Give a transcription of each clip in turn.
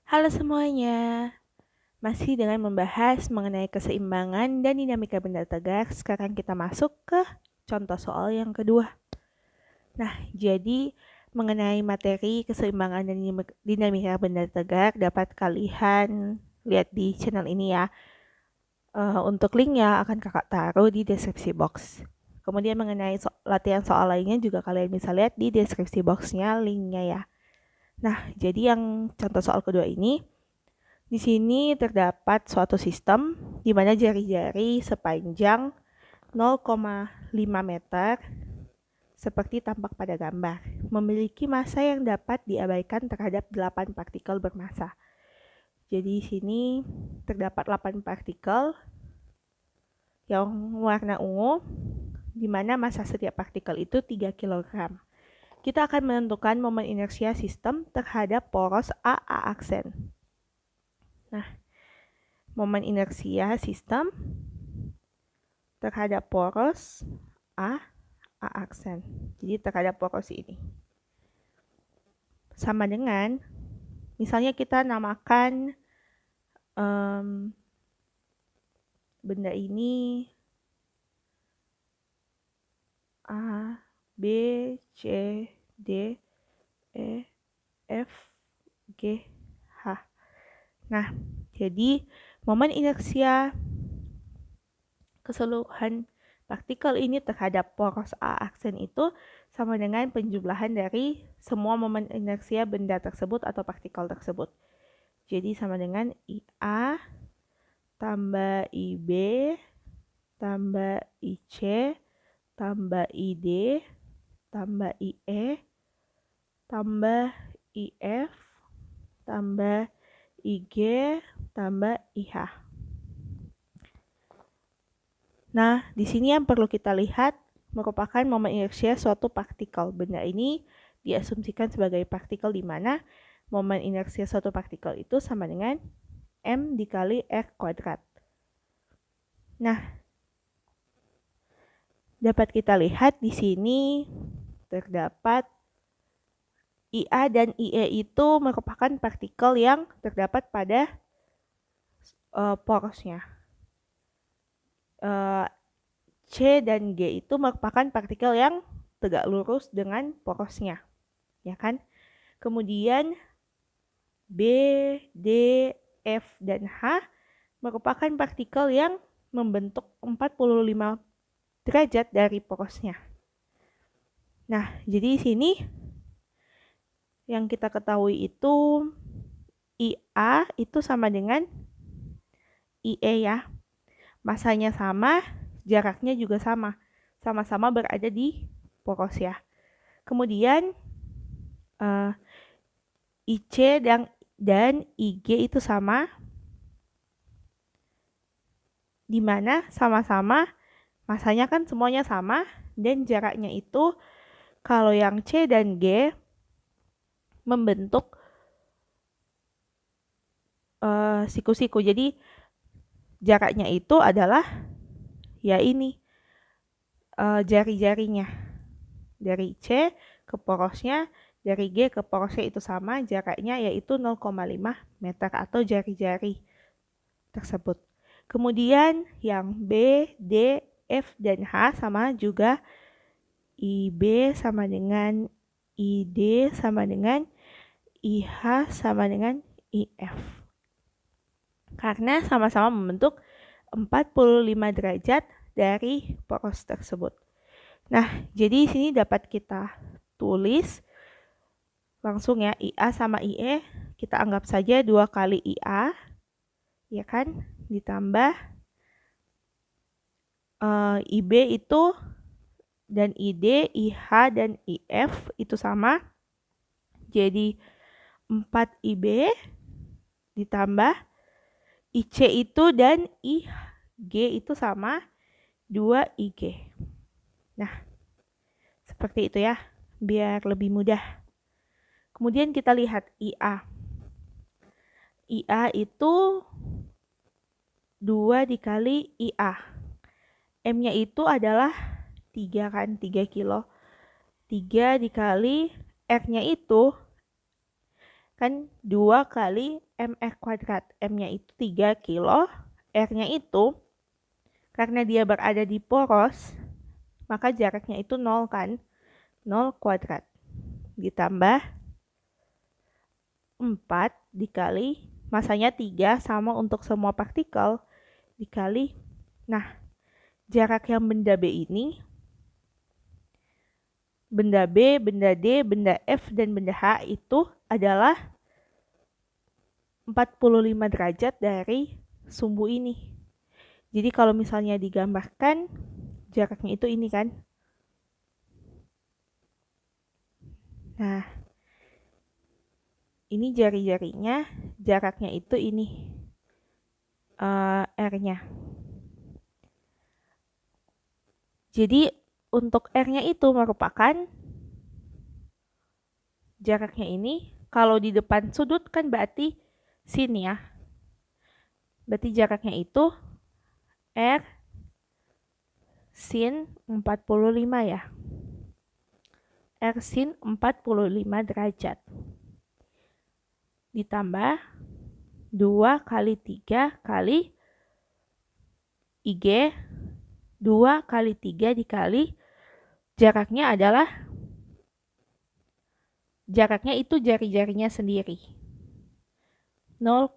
Halo semuanya, masih dengan membahas mengenai keseimbangan dan dinamika benda tegak. Sekarang kita masuk ke contoh soal yang kedua. Nah, jadi mengenai materi keseimbangan dan dinamika benda tegak dapat kalian lihat di channel ini ya. Untuk linknya akan kakak taruh di deskripsi box. Kemudian mengenai latihan soal lainnya juga kalian bisa lihat di deskripsi boxnya linknya ya. Nah, jadi yang contoh soal kedua ini, di sini terdapat suatu sistem di mana jari-jari sepanjang 0,5 meter seperti tampak pada gambar, memiliki massa yang dapat diabaikan terhadap 8 partikel bermassa. Jadi di sini terdapat 8 partikel yang warna ungu, di mana massa setiap partikel itu 3 kg. Kita akan menentukan momen inersia sistem terhadap poros AA aksen. Nah, momen inersia sistem terhadap poros A aksen. Jadi terhadap poros ini. Sama dengan, misalnya kita namakan benda ini A, B, C, D, E, F, G, H. Nah, jadi momen inersia keseluruhan partikel ini terhadap poros A aksen itu sama dengan penjumlahan dari semua momen inersia benda tersebut atau partikel tersebut. Jadi sama dengan IA tambah IB tambah IC tambah ID tambah IE tambah IF tambah IG tambah IH. Nah, di sini yang perlu kita lihat merupakan momen inersia suatu partikel. Benda ini diasumsikan sebagai partikel di mana momen inersia suatu partikel itu sama dengan M dikali R kuadrat. Nah, dapat kita lihat di sini terdapat IA dan IE itu merupakan partikel yang terdapat pada porosnya. C dan G itu merupakan partikel yang tegak lurus dengan porosnya, ya kan? Kemudian B, D, F, dan H merupakan partikel yang membentuk 45 derajat dari porosnya. Nah, jadi di sini yang kita ketahui itu IA itu sama dengan IE ya. Masanya sama, jaraknya juga sama. Sama-sama berada di poros ya. Kemudian IC dan IG itu sama, di mana sama-sama masanya kan semuanya sama dan jaraknya itu kalau yang C dan G membentuk siku-siku. Jadi jaraknya itu adalah ya ini jari-jarinya. Dari C ke porosnya, dari G ke porosnya itu sama, jaraknya yaitu 0,5 meter atau jari-jari tersebut. Kemudian yang B, D, F, dan H sama juga IB sama dengan ID sama dengan IH sama dengan IF. Karena sama-sama membentuk 45 derajat dari poros tersebut. Nah, jadi di sini dapat kita tulis langsung ya, IA sama IE kita anggap saja 2 kali IA, ya kan, ditambah IB itu dan ID, IH, dan IF itu sama, jadi 4 IB ditambah IC itu dan IG itu sama 2 IG. Nah, seperti itu ya, biar lebih mudah. Kemudian kita lihat IA. IA itu 2 dikali IA. M-nya itu adalah 3 kan, 3 kilo. 3 dikali R-nya itu, Kan 2 kali mr kuadrat. M-nya itu 3 kilo, R-nya itu karena dia berada di poros, maka jaraknya itu 0 kan? 0 kuadrat. Ditambah 4 dikali, masanya 3 sama untuk semua partikel, dikali. Nah, jarak yang benda B ini, benda B, benda D, benda F, dan benda H itu adalah 45 derajat dari sumbu ini. Jadi kalau misalnya digambarkan, jaraknya itu ini kan. Nah, ini jari-jarinya, jaraknya itu ini, R-nya. Jadi untuk R-nya itu merupakan jaraknya ini, kalau di depan sudut kan berarti sin ya. Berarti jaraknya itu R sin 45 ya. R sin 45 derajat. Ditambah 2 kali 3 kali IG, 2 kali 3 dikali jaraknya itu jari-jarinya sendiri. 0,5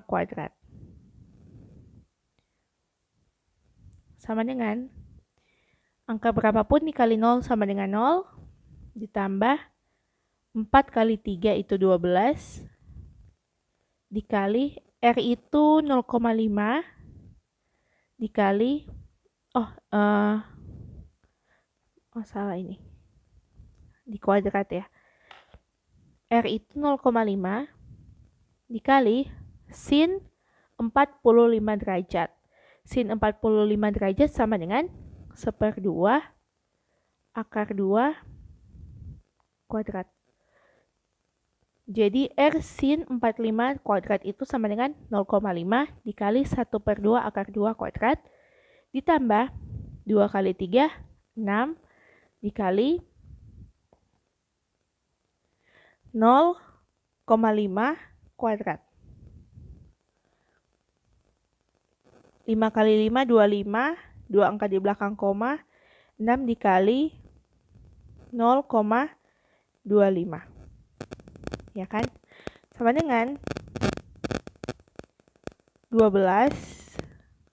kuadrat. Sama dengan angka berapapun dikali 0 sama dengan 0, ditambah 4 kali 3 itu 12, dikali R itu 0,5, dikali, salah ini, di kuadrat ya. R itu 0,5 dikali sin 45 derajat. Sin 45 derajat sama dengan 1/2 akar 2 kuadrat. Jadi R sin 45 kuadrat itu sama dengan 0,5 dikali 1/2 akar 2 kuadrat, ditambah 2 kali 3, 6, dikali 0,5 kuadrat. 5 kali 5, 25, 2 angka di belakang koma, 6 dikali 0,25. Ya kan? Sama dengan 12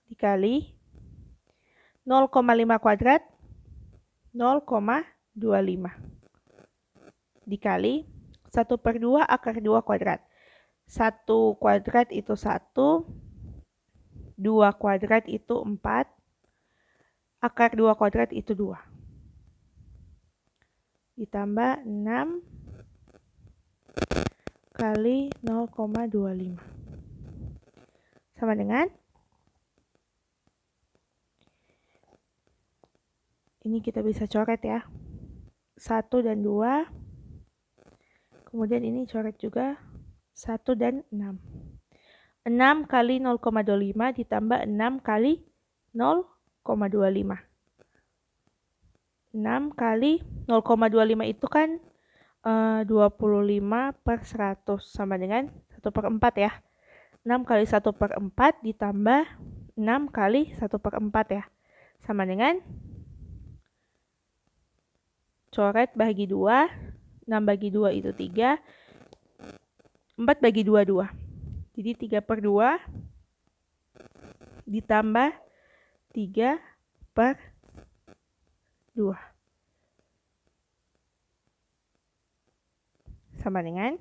dikali 0,5 kuadrat, 0,25. Dikali 1/2 akar 2 kuadrat. 1 kuadrat itu 1, 2 kuadrat itu 4, akar 2 kuadrat itu 2. Ditambah 6 kali 0,25. Sama dengan, ini kita bisa coret ya, 1 dan 2, kemudian ini coret juga 1 dan 6. 6 kali 0,25 ditambah 6 kali 0,25. 6 kali 0,25 itu kan 25/100 sama dengan 1/4 ya. 6 kali 1/4 ditambah 6 kali 1/4 ya. Sama dengan coret bagi 2, 6 bagi 2 itu 3, 4 bagi 2, 2. Jadi 3/2 ditambah 3/2. Sama dengan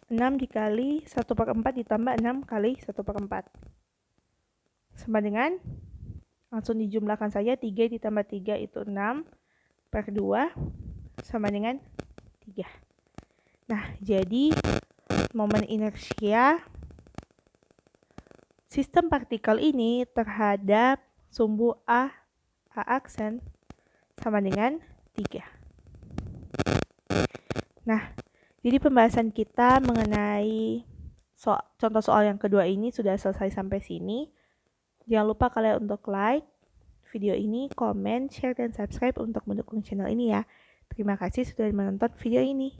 6 dikali 1/4 ditambah 6 kali 1/4. Sama dengan, langsung dijumlahkan saja, 3 ditambah 3 itu 6/2 sama dengan 3. Nah, jadi momen inersia sistem partikel ini terhadap sumbu A aksen sama dengan 3. Nah, jadi pembahasan kita mengenai contoh soal yang kedua ini sudah selesai sampai sini. Jangan lupa kalian untuk like video ini, komen, share, dan subscribe untuk mendukung channel ini ya. Terima kasih sudah menonton video ini.